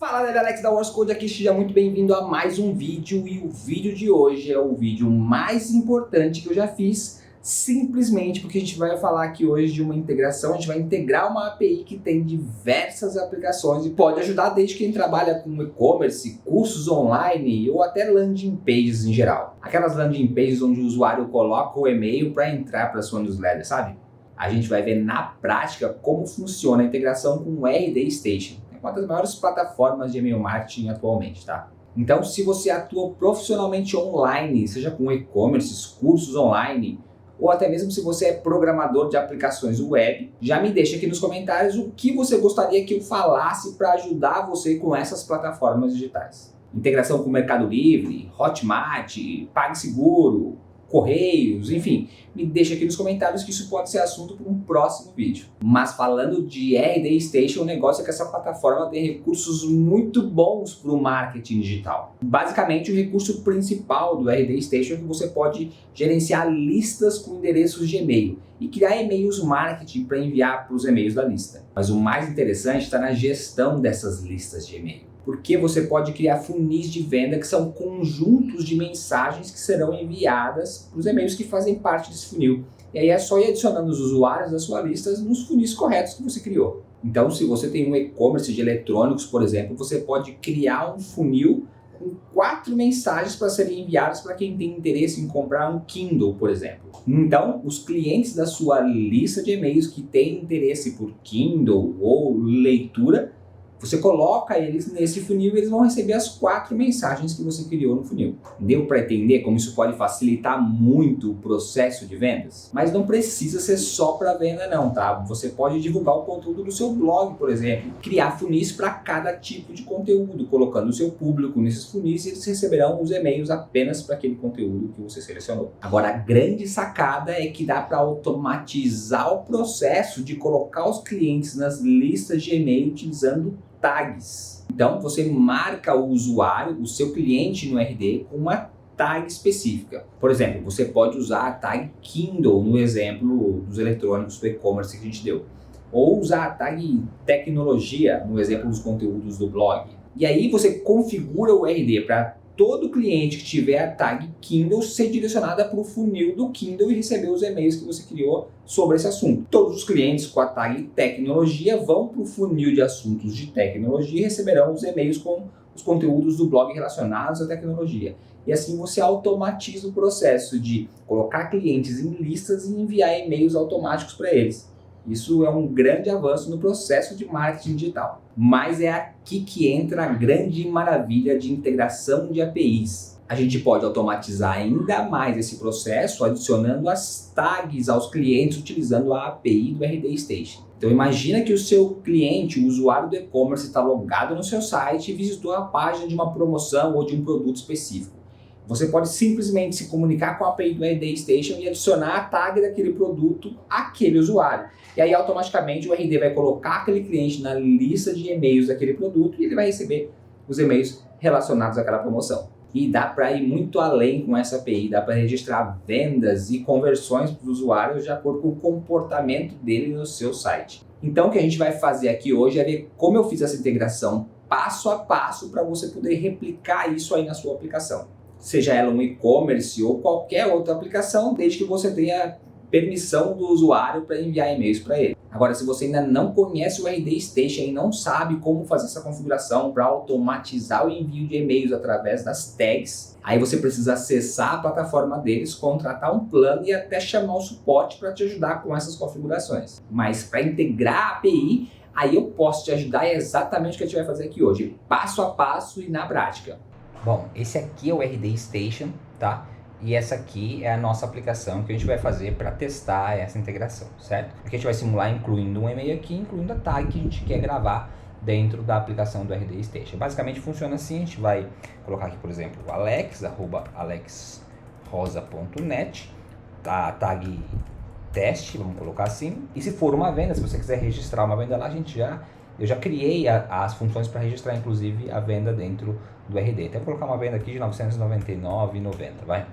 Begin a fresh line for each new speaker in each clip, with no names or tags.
Fala galera, Alex da Wars Code aqui, seja muito bem-vindo a mais um vídeo e o vídeo de hoje é o vídeo mais importante que eu já fiz, simplesmente porque a gente vai falar aqui hoje de uma integração, a gente vai integrar uma API que tem diversas aplicações e pode ajudar desde quem trabalha com e-commerce, cursos online ou até landing pages em geral. Aquelas landing pages onde o usuário coloca o e-mail para entrar para sua newsletter, sabe? A gente vai ver na prática como funciona a integração com o RD Station. Uma das maiores plataformas de e-mail marketing atualmente, tá? Então, se você atua profissionalmente online, seja com e-commerce, cursos online, ou até mesmo se você é programador de aplicações web, já me deixa aqui nos comentários o que você gostaria que eu falasse para ajudar você com essas plataformas digitais. Integração com o Mercado Livre, Hotmart, PagSeguro, Correios, enfim, me deixa aqui nos comentários que isso pode ser assunto para um próximo vídeo. Mas falando de RD Station, o negócio é que essa plataforma tem recursos muito bons para o marketing digital. Basicamente, o recurso principal do RD Station é que você pode gerenciar listas com endereços de e-mail e criar e-mails marketing para enviar para os e-mails da lista. Mas o mais interessante está na gestão dessas listas de e-mail. Porque você pode criar funis de venda que são conjuntos de mensagens que serão enviadas para os e-mails que fazem parte desse funil. E aí é só ir adicionando os usuários da sua lista nos funis corretos que você criou. Então, se você tem um e-commerce de eletrônicos, por exemplo, você pode criar um funil com 4 mensagens para serem enviadas para quem tem interesse em comprar um Kindle, por exemplo. Então, os clientes da sua lista de e-mails que têm interesse por Kindle ou leitura, você coloca eles nesse funil e eles vão receber as 4 mensagens que você criou no funil. Deu para entender como isso pode facilitar muito o processo de vendas? Mas não precisa ser só para venda não, tá? Você pode divulgar o conteúdo do seu blog, por exemplo. Criar funis para cada tipo de conteúdo, colocando o seu público nesses funis e eles receberão os e-mails apenas para aquele conteúdo que você selecionou. Agora, a grande sacada é que dá para automatizar o processo de colocar os clientes nas listas de e-mail utilizando tags. Então você marca o usuário, o seu cliente no RD com uma tag específica. Por exemplo, você pode usar a tag Kindle no exemplo dos eletrônicos do e-commerce que a gente deu. Ou usar a tag tecnologia no exemplo dos conteúdos do blog. E aí você configura o RD para todo cliente que tiver a tag Kindle ser direcionada para o funil do Kindle e receber os e-mails que você criou sobre esse assunto. Todos os clientes com a tag tecnologia vão para o funil de assuntos de tecnologia e receberão os e-mails com os conteúdos do blog relacionados à tecnologia. E assim você automatiza o processo de colocar clientes em listas e enviar e-mails automáticos para eles. Isso é um grande avanço no processo de marketing digital. Mas é aqui que entra a grande maravilha de integração de APIs. A gente pode automatizar ainda mais esse processo adicionando as tags aos clientes utilizando a API do RD Station. Então imagina que o seu cliente, o usuário do e-commerce, está logado no seu site e visitou a página de uma promoção ou de um produto específico. Você pode simplesmente se comunicar com a API do RD Station e adicionar a tag daquele produto àquele usuário. E aí automaticamente o RD vai colocar aquele cliente na lista de e-mails daquele produto e ele vai receber os e-mails relacionados àquela promoção. E dá para ir muito além com essa API, dá para registrar vendas e conversões para os usuários de acordo com o comportamento dele no seu site. Então o que a gente vai fazer aqui hoje é ver como eu fiz essa integração passo a passo para você poder replicar isso aí na sua aplicação. Seja ela um e-commerce ou qualquer outra aplicação, desde que você tenha permissão do usuário para enviar e-mails para ele. Agora, se você ainda não conhece o RD Station e não sabe como fazer essa configuração para automatizar o envio de e-mails através das tags, aí você precisa acessar a plataforma deles, contratar um plano e até chamar o suporte para te ajudar com essas configurações. Mas para integrar a API, aí eu posso te ajudar e é exatamente o que a gente vai fazer aqui hoje, passo a passo e na prática. Bom, esse aqui é o RD Station, tá? E essa aqui é a nossa aplicação que a gente vai fazer para testar essa integração, certo? Porque a gente vai simular incluindo um e-mail aqui, incluindo a tag que a gente quer gravar dentro da aplicação do RD Station. Basicamente funciona assim, a gente vai colocar aqui, por exemplo, alex@alexrosa.net, a tag teste, vamos colocar assim. E se for uma venda, se você quiser registrar uma venda lá, eu já criei as funções para registrar, inclusive, a venda dentro do RD. Então, vou colocar uma venda aqui de R$ 999,90, vai.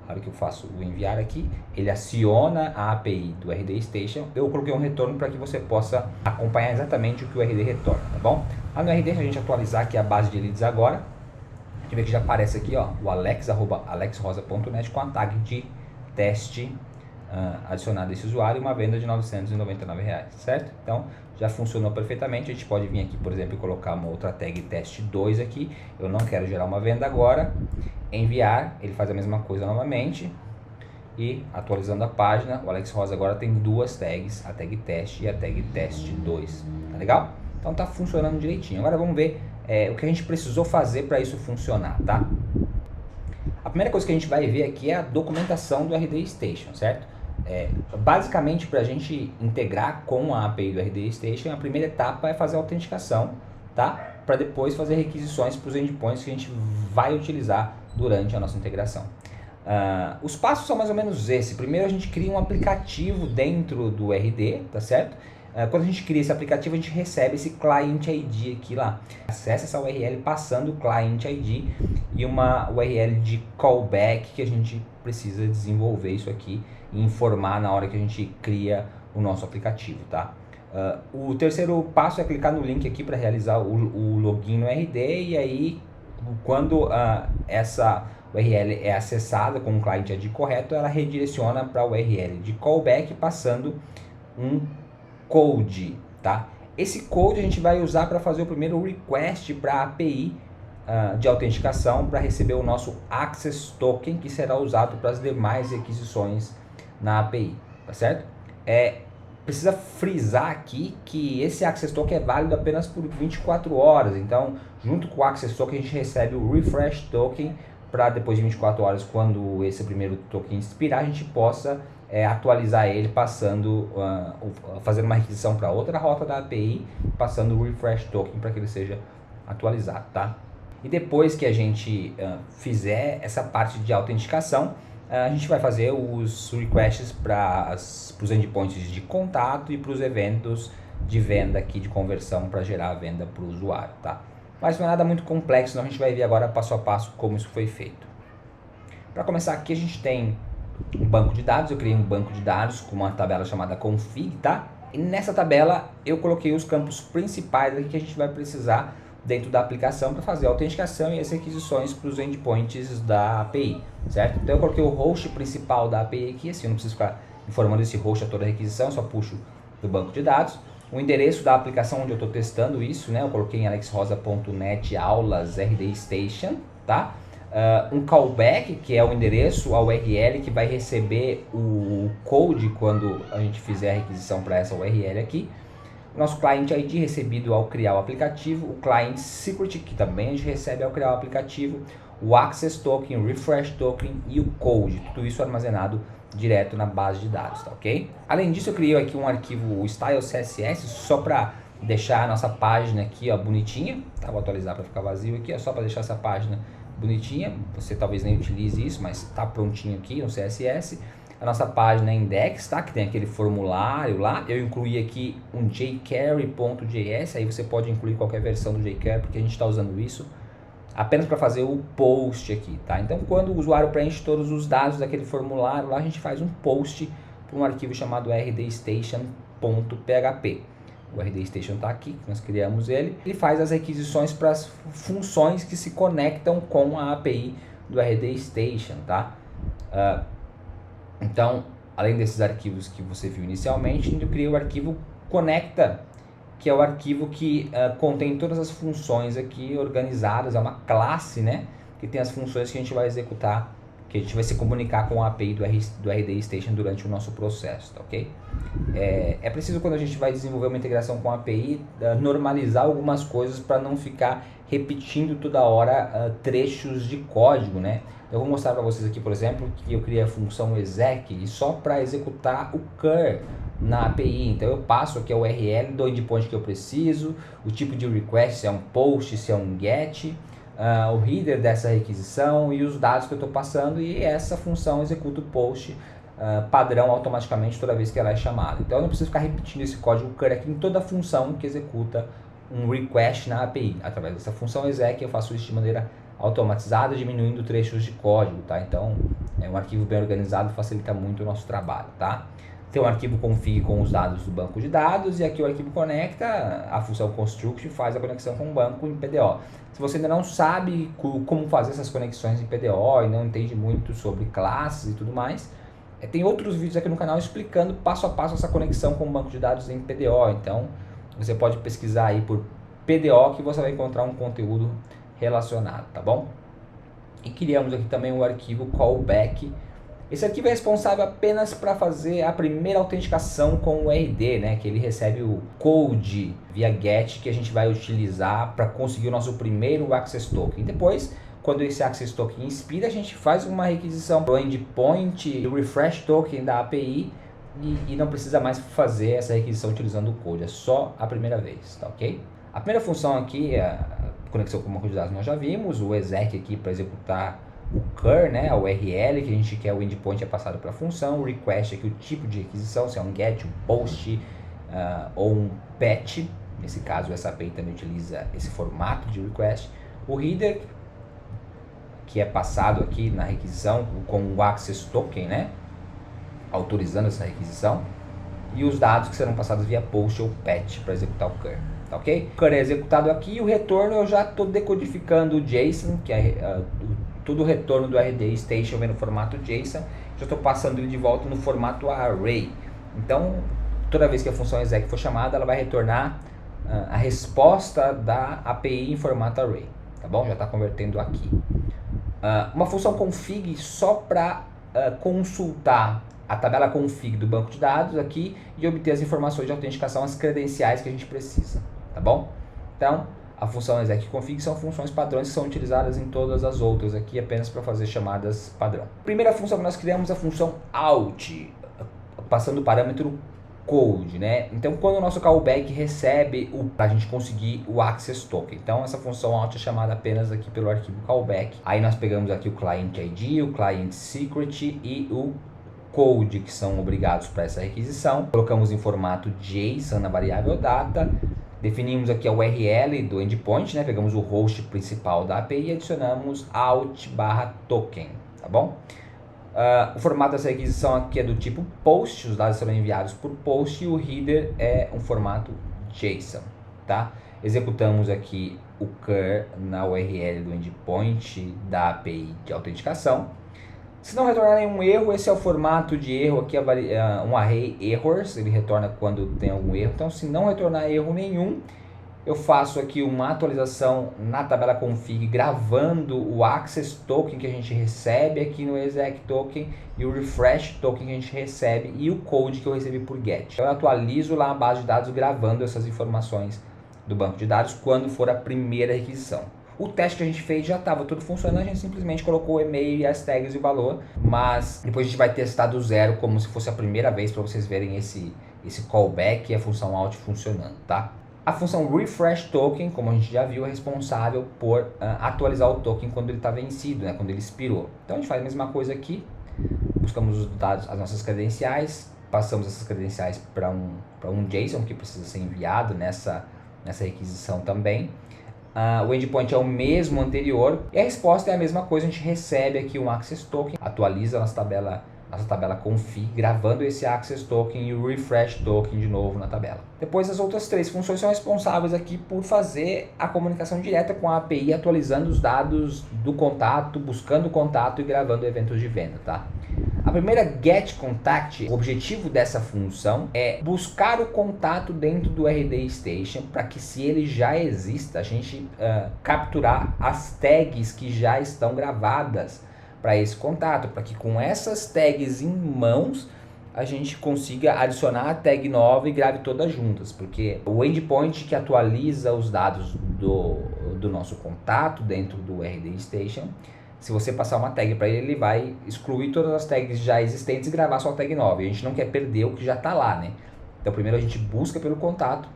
A hora que eu faço o enviar aqui, ele aciona a API do RD Station. Eu coloquei um retorno para que você possa acompanhar exatamente o que o RD retorna, tá bom? Lá no RD, se a gente atualizar aqui a base de leads agora, a gente vê que já aparece aqui, ó, o alex@alexrosa.net com a tag de teste adicionado a esse usuário e uma venda de R$ 999, certo? Então, já funcionou perfeitamente. A gente pode vir aqui, por exemplo, e colocar uma outra tag teste 2 aqui. Eu não quero gerar uma venda agora. Enviar, ele faz a mesma coisa novamente. E atualizando a página, o Alex Rosa agora tem duas tags, a tag teste e a tag teste 2. Tá legal? Então tá funcionando direitinho. Agora vamos ver o que a gente precisou fazer para isso funcionar, tá? A primeira coisa que a gente vai ver aqui é a documentação do RD Station, certo? Basicamente, para a gente integrar com a API do RD Station, a primeira etapa é fazer a autenticação, tá? Para depois fazer requisições para os endpoints que a gente vai utilizar durante a nossa integração. Os passos são mais ou menos esse. Primeiro a gente cria um aplicativo dentro do RD, tá certo? Quando a gente cria esse aplicativo, a gente recebe esse Client ID aqui lá. Acessa essa URL passando o Client ID e uma URL de callback que a gente precisa desenvolver isso aqui e informar na hora que a gente cria o nosso aplicativo, tá? O terceiro passo é clicar no link aqui para realizar o login no RD e aí quando essa URL é acessada com o Client ID correto, ela redireciona para a URL de callback passando um code, tá? Esse code a gente vai usar para fazer o primeiro request para a API de autenticação para receber o nosso Access Token, que será usado para as demais requisições na API, tá certo? Precisa frisar aqui que esse Access Token é válido apenas por 24 horas, então junto com o Access Token a gente recebe o Refresh Token para depois de 24 horas, quando esse primeiro token expirar, a gente possa atualizar ele passando, fazendo uma requisição para outra rota da API, passando o Refresh Token para que ele seja atualizado, tá? E depois que a gente fizer essa parte de autenticação, a gente vai fazer os requests para os endpoints de contato e para os eventos de venda aqui, de conversão, para gerar a venda para o usuário, tá? Mas não é nada muito complexo, então a gente vai ver agora passo a passo como isso foi feito. Para começar aqui a gente tem um banco de dados. Eu criei um banco de dados com uma tabela chamada config, tá? E nessa tabela eu coloquei os campos principais aqui que a gente vai precisar dentro da aplicação para fazer a autenticação e as requisições para os endpoints da API, certo? Então eu coloquei o host principal da API aqui, assim eu não preciso ficar informando esse host a toda a requisição, eu só puxo do banco de dados. O endereço da aplicação onde eu estou testando isso, né? Eu coloquei em alexrosa.net aulas RD Station, tá? Um callback, que é o endereço, a URL que vai receber o code quando a gente fizer a requisição para essa URL aqui. O nosso Client ID recebido ao criar o aplicativo, o Client Secret, que também a gente recebe ao criar o aplicativo, o Access Token, o Refresh Token e o Code, tudo isso armazenado direto na base de dados, tá ok? Além disso, eu criei aqui um arquivo Style CSS só para deixar a nossa página aqui, ó, bonitinha, tá? Vou atualizar para ficar vazio aqui, ó, só para deixar essa página bonitinha. Você talvez nem utilize isso, mas está prontinho aqui no CSS. A nossa página index, tá? Que tem aquele formulário lá. Eu incluí aqui um jQuery.js, aí você pode incluir qualquer versão do jQuery, porque a gente está usando isso apenas para fazer o post aqui, tá? Então, quando o usuário preenche todos os dados daquele formulário lá, a gente faz um post para um arquivo chamado rdstation.php. O RD Station está aqui, nós criamos ele. Ele faz as requisições para as funções que se conectam com a API do RD Station, tá? Então, além desses arquivos que você viu inicialmente, eu criei o arquivo conecta, que é o arquivo que contém todas as funções aqui organizadas. É uma classe, né? Que tem as funções que a gente vai executar, que a gente vai se comunicar com a API do RD Station durante o nosso processo, tá ok? É preciso, quando a gente vai desenvolver uma integração com a API, normalizar algumas coisas para não ficar repetindo toda hora trechos de código, né? Eu vou mostrar para vocês aqui, por exemplo, que eu criei a função exec só para executar o cur na API. Então eu passo aqui a URL do endpoint que eu preciso, o tipo de request, se é um post, se é um get, o header dessa requisição e os dados que eu estou passando, e essa função executa o post padrão automaticamente toda vez que ela é chamada. Então eu não preciso ficar repetindo esse código cur aqui em toda função que executa um request na API. Através dessa função exec eu faço isso de maneira automatizado, diminuindo trechos de código, tá? Então, um arquivo bem organizado facilita muito o nosso trabalho, tá? Tem um arquivo config com os dados do banco de dados, e aqui o arquivo conecta, a função construct faz a conexão com o banco em PDO. Se você ainda não sabe como fazer essas conexões em PDO e não entende muito sobre classes e tudo mais, tem outros vídeos aqui no canal explicando passo a passo essa conexão com o banco de dados em PDO. Então, você pode pesquisar aí por PDO que você vai encontrar um conteúdo relacionado, tá bom? E criamos aqui também o arquivo callback. Esse arquivo é responsável apenas para fazer a primeira autenticação com o RD, né? Que ele recebe o code via GET que a gente vai utilizar para conseguir o nosso primeiro Access Token. Depois, quando esse Access Token expira, a gente faz uma requisição para o endpoint e o refresh token da API e não precisa mais fazer essa requisição utilizando o code, é só a primeira vez, tá ok? A primeira função aqui é a conexão com o banco de dados, nós já vimos, o exec aqui para executar o cur, né, a URL que a gente quer, o endpoint é passado para a função, o request aqui o tipo de requisição, se é um get, um post ou um patch, nesse caso essa API também utiliza esse formato de request, o header que é passado aqui na requisição com o access token, né, autorizando essa requisição, e os dados que serão passados via post ou patch para executar o cur. Tá ok? O cur é executado aqui e o retorno eu já estou decodificando o JSON, que é todo o retorno do RD Station vem no formato JSON, já estou passando ele de volta no formato array. Então, toda vez que a função exec for chamada, ela vai retornar a resposta da API em formato array. Tá bom? Já está convertendo aqui. Uma função config só para consultar a tabela config do banco de dados aqui e obter as informações de autenticação, as credenciais que a gente precisa, tá bom? Então, a função exec config são funções padrões que são utilizadas em todas as outras aqui apenas para fazer chamadas padrão. Primeira função que nós criamos é a função out, passando o parâmetro code, né? Então, quando o nosso callback recebe para a gente conseguir o access token. Então, essa função out é chamada apenas aqui pelo arquivo callback. Aí nós pegamos aqui o client ID, o client secret e o code que são obrigados para essa requisição. Colocamos em formato JSON na variável data. Definimos aqui a URL do endpoint, né? Pegamos o host principal da API e adicionamos out/token, tá bom? O formato dessa requisição aqui é do tipo post, os dados serão enviados por post e o header é um formato JSON, tá? Executamos aqui o cur na URL do endpoint da API de autenticação. Se não retornar nenhum erro, esse é o formato de erro aqui, um array errors, ele retorna quando tem algum erro. Então, se não retornar erro nenhum, eu faço aqui uma atualização na tabela config, gravando o access token que a gente recebe aqui no exec token e o refresh token que a gente recebe e o code que eu recebi por get. Então, eu atualizo lá a base de dados gravando essas informações do banco de dados quando for a primeira requisição. O teste que a gente fez já estava tudo funcionando, a gente simplesmente colocou o e-mail e as tags e o valor, mas depois a gente vai testar do zero como se fosse a primeira vez para vocês verem esse callback e a função out funcionando, tá? A função refresh token, como a gente já viu, é responsável por atualizar o token quando ele está vencido, né, quando ele expirou. Então a gente faz a mesma coisa aqui, buscamos os dados, as nossas credenciais, passamos essas credenciais para um JSON que precisa ser enviado nessa requisição também. O endpoint é o mesmo anterior e a resposta é a mesma coisa, a gente recebe aqui um access token, atualiza a nossa tabela config, gravando esse access token e o refresh token de novo na tabela. Depois as outras três funções são responsáveis aqui por fazer a comunicação direta com a API, atualizando os dados do contato, buscando o contato e gravando eventos de venda, tá? A primeira getContact, o objetivo dessa função é buscar o contato dentro do RD Station para que, se ele já exista, a gente capturar as tags que já estão gravadas para esse contato, para que com essas tags em mãos a gente consiga adicionar a tag nova e grave todas juntas, porque o endpoint que atualiza os dados do nosso contato dentro do RD Station, se você passar uma tag para ele, ele vai excluir todas as tags já existentes e gravar só a tag nova. E a gente não quer perder o que já está lá, né? Então primeiro a gente busca pelo contato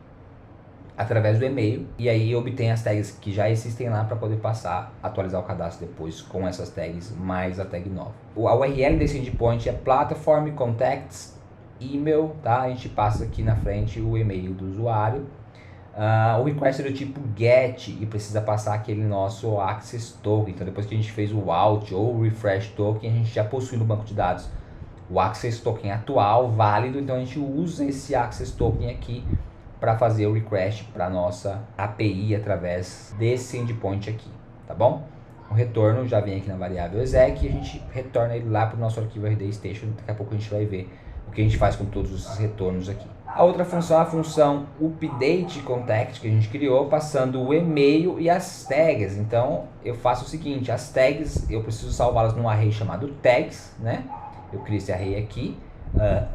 através do e-mail e aí obtém as tags que já existem lá para poder passar, atualizar o cadastro depois com essas tags mais a tag nova. A URL desse endpoint é platform contacts email, tá? A gente passa aqui na frente o e-mail do usuário. O request é do tipo get e precisa passar aquele nosso access token. Então depois que a gente fez o out ou o refresh token, a gente já possui no banco de dados o access token atual, válido. Então a gente usa esse access token aqui para fazer o request para nossa API através desse endpoint aqui, tá bom? O retorno já vem aqui na variável exec e a gente retorna ele lá para o nosso arquivo RD Station. Daqui a pouco a gente vai ver o que a gente faz com todos os retornos aqui. A outra função é a função update contact que a gente criou, passando o e-mail e as tags. Então eu faço o seguinte, as tags eu preciso salvá-las num array chamado tags, né? Eu crio esse array aqui,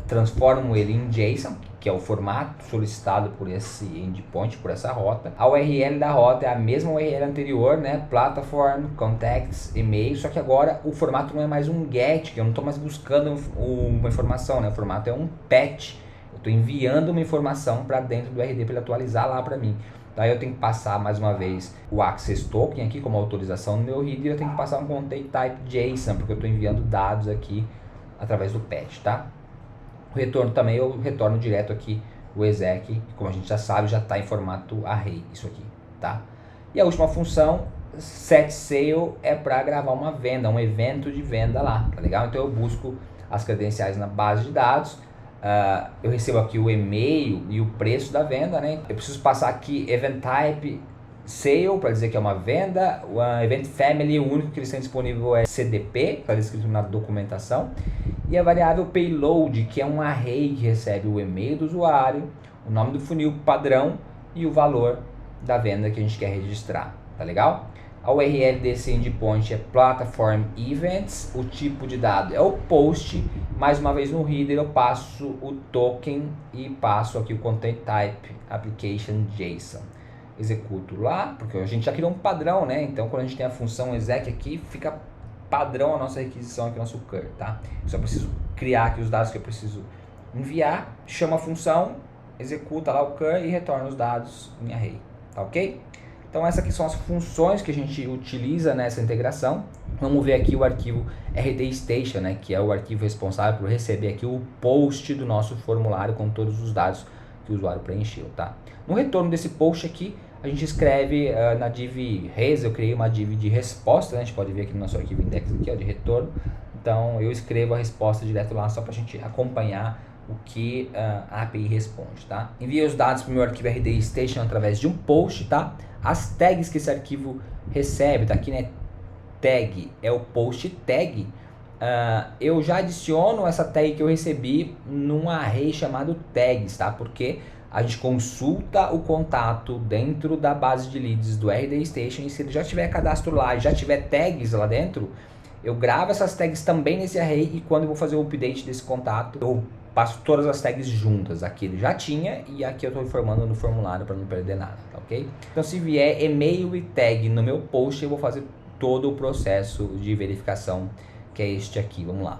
transformo ele em JSON, que é o formato solicitado por esse endpoint, por essa rota. A URL da rota é a mesma URL anterior, né? Platform, contacts, e-mail, só que agora o formato não é mais um GET, que eu não estou mais buscando uma informação, né? O formato é um PET. Eu estou enviando uma informação para dentro do RD para ele atualizar lá para mim. Daí eu tenho que passar mais uma vez o access token aqui como autorização no meu reader, e eu tenho que passar um content type JSON, porque eu estou enviando dados aqui através do PET, tá? O retorno também eu retorno direto aqui o exec, como a gente já sabe, já está em formato array, isso aqui, tá? E a última função, set sale, é para gravar uma venda, um evento de venda lá, tá legal? Então eu busco as credenciais na base de dados, eu recebo aqui o e-mail e o preço da venda, né? Eu preciso passar aqui event type sale para dizer que é uma venda, o event family, o único que eles têm disponível é CDP, está escrito na documentação, e a variável payload, que é um array que recebe o e-mail do usuário, o nome do funil padrão e o valor da venda que a gente quer registrar, tá legal? A URL desse endpoint é platform events, o tipo de dado é o post, mais uma vez no header eu passo o token e passo aqui o content type application JSON. Executo lá, porque a gente já criou um padrão, né? Então quando a gente tem a função exec aqui, fica padrão a nossa requisição aqui, nosso cur, tá? Eu só preciso criar aqui os dados que eu preciso enviar, chama a função, executa lá o cur e retorna os dados em array, tá ok? Então essas aqui são as funções que a gente utiliza nessa integração. Vamos ver aqui o arquivo RD Station, né, que é o arquivo responsável por receber aqui o post do nosso formulário com todos os dados que o usuário preencheu, tá? No retorno desse post aqui, a gente escreve na div res, eu criei uma div de resposta, né? A gente pode ver aqui no nosso arquivo index aqui, ó, de retorno. Então eu escrevo a resposta direto lá só para a gente acompanhar o que a API responde, tá? Enviei os dados para o meu arquivo RD Station através de um post, tá? As tags que esse arquivo recebe, tá aqui, né? Tag é o post tag. Eu já adiciono essa tag que eu recebi num array chamado tags, tá? Porque a gente consulta o contato dentro da base de leads do RD Station e se ele já tiver cadastro lá e já tiver tags lá dentro, eu gravo essas tags também nesse array e quando eu vou fazer o update desse contato, eu passo todas as tags juntas. Aqui ele já tinha e aqui eu estou informando no formulário para não perder nada, tá ok? Então se vier e-mail e tag no meu post, eu vou fazer todo o processo de verificação que é este aqui, vamos lá.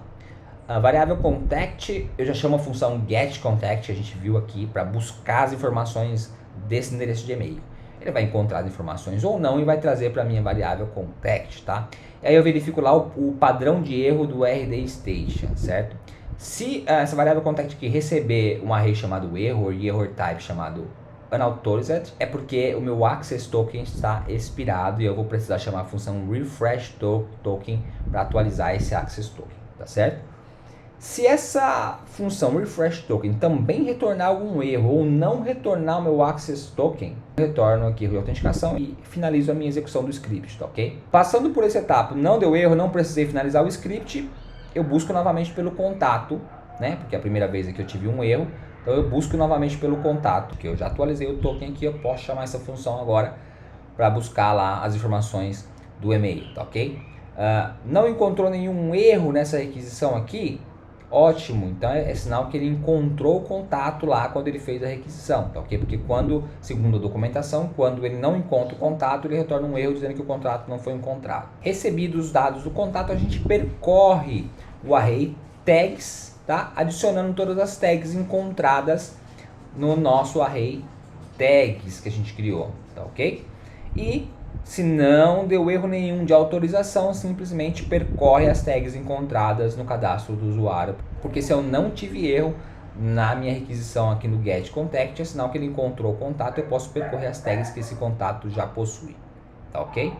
A variável contact, eu já chamo a função getContact, que a gente viu aqui, para buscar as informações desse endereço de e-mail. Ele vai encontrar as informações ou não e vai trazer para a minha variável contact, tá? E aí eu verifico lá o padrão de erro do RD Station, certo? Se essa variável contact aqui receber um array chamado error e error type chamado unauthorized, é porque o meu access token está expirado e eu vou precisar chamar a função refresh token para atualizar esse access token, tá certo? Se essa função refresh token também retornar algum erro ou não retornar o meu access token, eu retorno aqui a autenticação e finalizo a minha execução do script, tá ok? Passando por essa etapa, não deu erro, não precisei finalizar o script, eu busco novamente pelo contato, né? Porque a primeira vez aqui eu tive um erro, então eu busco novamente pelo contato, que eu já atualizei o token aqui, eu posso chamar essa função agora para buscar lá as informações do e-mail, tá ok? Não encontrou nenhum erro nessa requisição aqui? Ótimo, então é sinal que ele encontrou o contato lá quando ele fez a requisição, tá ok? Porque quando, segundo a documentação, quando ele não encontra o contato, ele retorna um erro dizendo que o contato não foi encontrado. Recebidos os dados do contato, a gente percorre o array tags, tá? Adicionando todas as tags encontradas no nosso array tags que a gente criou, tá ok? E se não deu erro nenhum de autorização, simplesmente percorre as tags encontradas no cadastro do usuário. Porque se eu não tive erro, na minha requisição aqui no Get Contact, é sinal que ele encontrou o contato, eu posso percorrer as tags que esse contato já possui, tá ok?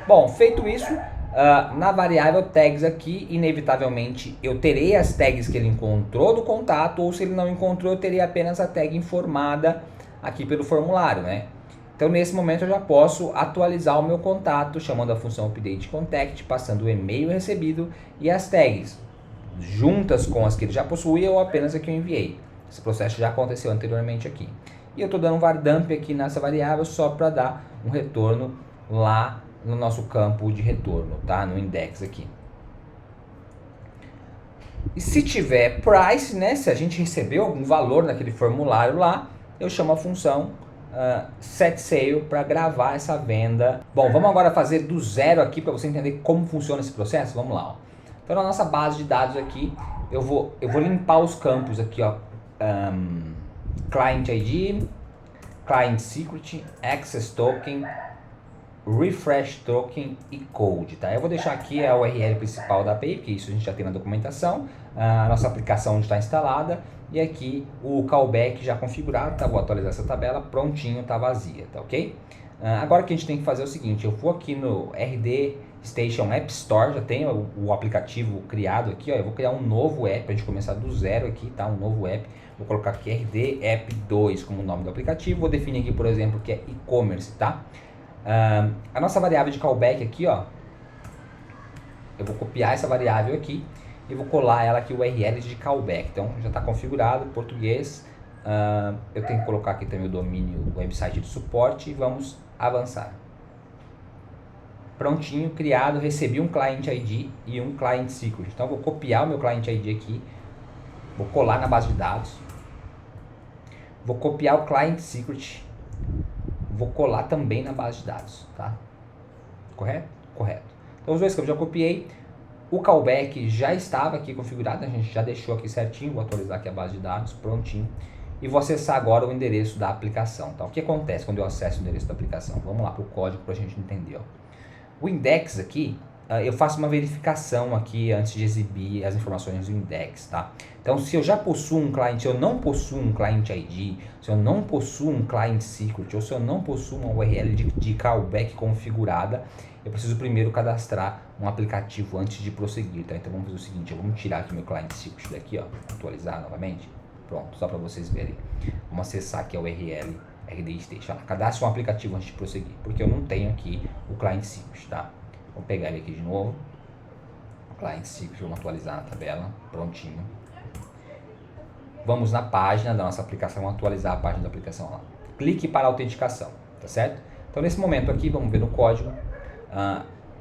Bom, feito isso, na variável tags aqui, inevitavelmente eu terei as tags que ele encontrou do contato, ou se ele não encontrou, eu terei apenas a tag informada aqui pelo formulário, né? Então nesse momento eu já posso atualizar o meu contato, chamando a função update contact, passando o e-mail recebido e as tags, juntas com as que ele já possuía ou apenas a que eu enviei. Esse processo já aconteceu anteriormente aqui. E eu estou dando um var dump aqui nessa variável só para dar um retorno lá no nosso campo de retorno, tá? No index aqui. E se tiver price, né? Se a gente recebeu algum valor naquele formulário lá, eu chamo a função set sale para gravar essa venda. Bom, vamos agora fazer do zero aqui para você entender como funciona esse processo. Vamos lá, ó. Então na nossa base de dados aqui, eu vou limpar os campos aqui, ó. Client ID, Client Secret, Access Token, Refresh Token e Code, tá? Eu vou deixar aqui a URL principal da API, porque isso a gente já tem na documentação, a nossa aplicação onde está instalada, e aqui o callback já configurado, tá? Vou atualizar essa tabela, prontinho, tá vazia, tá ok? Agora o que a gente tem que fazer é o seguinte, eu vou aqui no RD Station App Store, já tem o aplicativo criado aqui, ó, eu vou criar um novo app, pra gente começar do zero aqui, tá? Um novo app, vou colocar aqui RD App 2 como nome do aplicativo, vou definir aqui, por exemplo, que é e-commerce, tá? A nossa variável de callback aqui, ó, eu vou copiar essa variável aqui e vou colar ela aqui, o URL de callback. Então já está configurado, português. Eu tenho que colocar aqui também o domínio, o website de suporte e vamos avançar. Prontinho, criado, recebi um Client ID e um Client Secret. Então eu vou copiar o meu Client ID aqui, vou colar na base de dados, vou copiar o Client Secret, vou colar também na base de dados, tá? Correto? Correto. Então os dois que eu já copiei, o callback já estava aqui configurado, a gente já deixou aqui certinho, vou atualizar aqui a base de dados, prontinho. E vou acessar agora o endereço da aplicação, tá? O que acontece quando eu acesso o endereço da aplicação? Vamos lá para o código para a gente entender, ó. O index aqui, eu faço uma verificação aqui antes de exibir as informações do index, tá? Então, se eu já possuo um client, se eu não possuo um client ID, se eu não possuo um client secret, ou se eu não possuo uma URL de callback configurada, eu preciso primeiro cadastrar um aplicativo antes de prosseguir, tá? Então, vamos fazer o seguinte, vamos tirar aqui meu client secret daqui, ó, atualizar novamente. Pronto, só para vocês verem. Vamos acessar aqui a URL RD Station. Cadastre um aplicativo antes de prosseguir, porque eu não tenho aqui o client secret, tá? Vou pegar ele aqui de novo. Client secret, vamos atualizar na tabela, prontinho. Vamos na página da nossa aplicação, atualizar a página da aplicação lá. Clique para autenticação, tá certo? Então nesse momento aqui, vamos ver no código,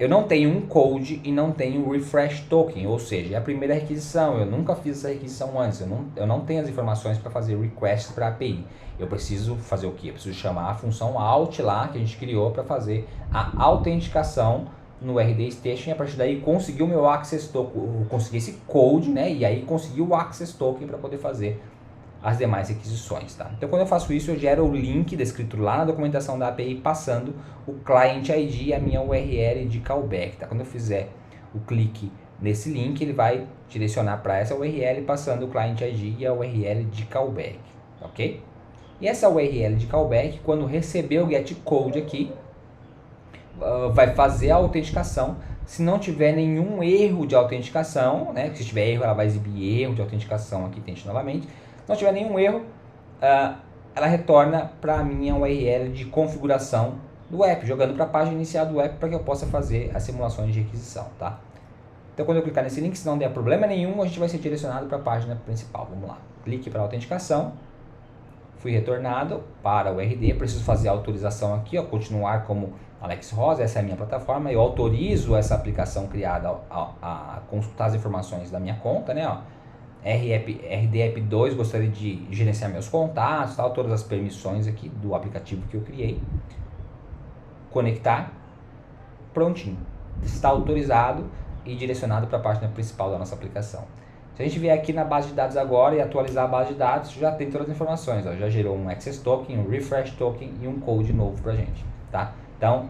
eu não tenho um code e não tenho o refresh token, ou seja, é a primeira requisição, eu nunca fiz essa requisição antes, eu não tenho as informações para fazer request para a API. Eu preciso fazer o quê? Eu preciso chamar a função out lá, que a gente criou para fazer a autenticação no RD Station, e a partir daí conseguir o meu access token, conseguir esse code, né, e aí conseguir o access token para poder fazer as demais requisições, tá? Então quando eu faço isso, eu gero o link descrito lá na documentação da API, passando o Client ID e a minha URL de callback, tá? Quando eu fizer o clique nesse link, ele vai direcionar para essa URL, passando o Client ID e a URL de callback, ok? E essa URL de callback, quando receber o get code aqui, vai fazer a autenticação. Se não tiver nenhum erro de autenticação, né? Se tiver erro, ela vai exibir erro de autenticação aqui, tente novamente. Se não tiver nenhum erro, ela retorna para a minha URL de configuração do app, jogando para a página inicial do app para que eu possa fazer as simulações de requisição, tá? Então quando eu clicar nesse link, se não der problema nenhum, a gente vai ser direcionado para a página principal. Vamos lá, clique para autenticação, fui retornado para o RD, preciso fazer a autorização aqui, ó, continuar como Alex Rosa, essa é a minha plataforma, eu autorizo essa aplicação criada a consultar as informações da minha conta, né, ó. RD App 2, gostaria de gerenciar meus contatos, tal, todas as permissões aqui do aplicativo que eu criei. Conectar, prontinho. Está autorizado e direcionado para a página principal da nossa aplicação. Se a gente vier aqui na base de dados agora e atualizar a base de dados, já tem todas as informações, ó, já gerou um Access Token, um Refresh Token e um code novo para a gente, tá? Então,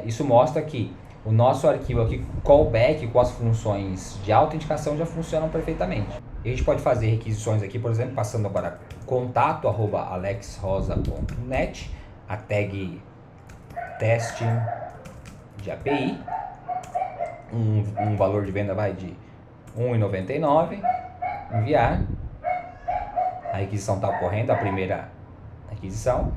isso mostra que o nosso arquivo aqui, callback, com as funções de autenticação já funcionam perfeitamente. A gente pode fazer requisições aqui, por exemplo, passando agora contato@alexrosa.net, a tag testing de API, um valor de venda vai de R$1,99, enviar, a requisição está ocorrendo, a primeira requisição,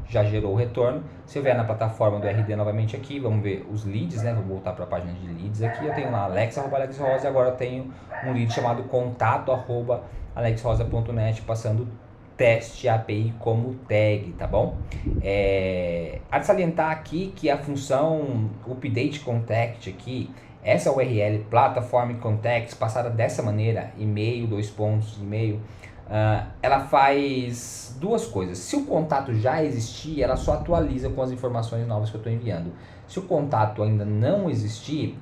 já gerou o retorno. Se eu vier na plataforma do RD novamente aqui, vamos ver os leads, né? Vou voltar para a página de leads aqui, eu tenho lá alex@alexrosa e agora eu tenho um lead chamado contato@alexrosa.net passando teste API como tag, tá bom? Há de salientar aqui que a função update contact aqui, essa URL platform contacts passada dessa maneira, e-mail, e-mail, ela faz duas coisas. Se o contato já existir, ela só atualiza com as informações novas que eu estou enviando. Se o contato ainda não existir,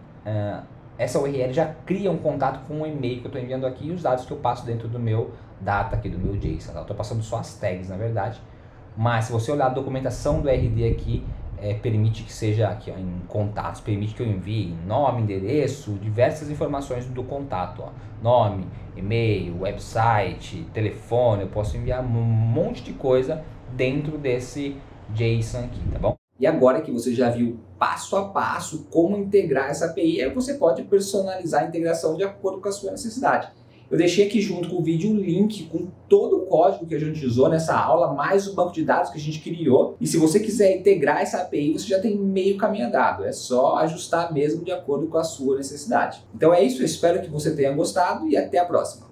essa URL já cria um contato com o e-mail que eu estou enviando aqui e os dados que eu passo dentro do meu data aqui, do meu JSON. Eu estou passando só as tags, na verdade. Mas se você olhar a documentação do RD aqui, permite que seja aqui ó, em contatos, permite que eu envie nome, endereço, diversas informações do contato, ó, nome, e-mail, website, telefone, eu posso enviar um monte de coisa dentro desse JSON aqui, tá bom?
E agora que você já viu passo a passo como integrar essa API, aí você pode personalizar a integração de acordo com a sua necessidade. Eu deixei aqui junto com o vídeo um link com todo o código que a gente usou nessa aula, mais o banco de dados que a gente criou. E se você quiser integrar essa API, você já tem meio caminho andado. É só ajustar mesmo de acordo com a sua necessidade. Então é isso, eu espero que você tenha gostado e até a próxima.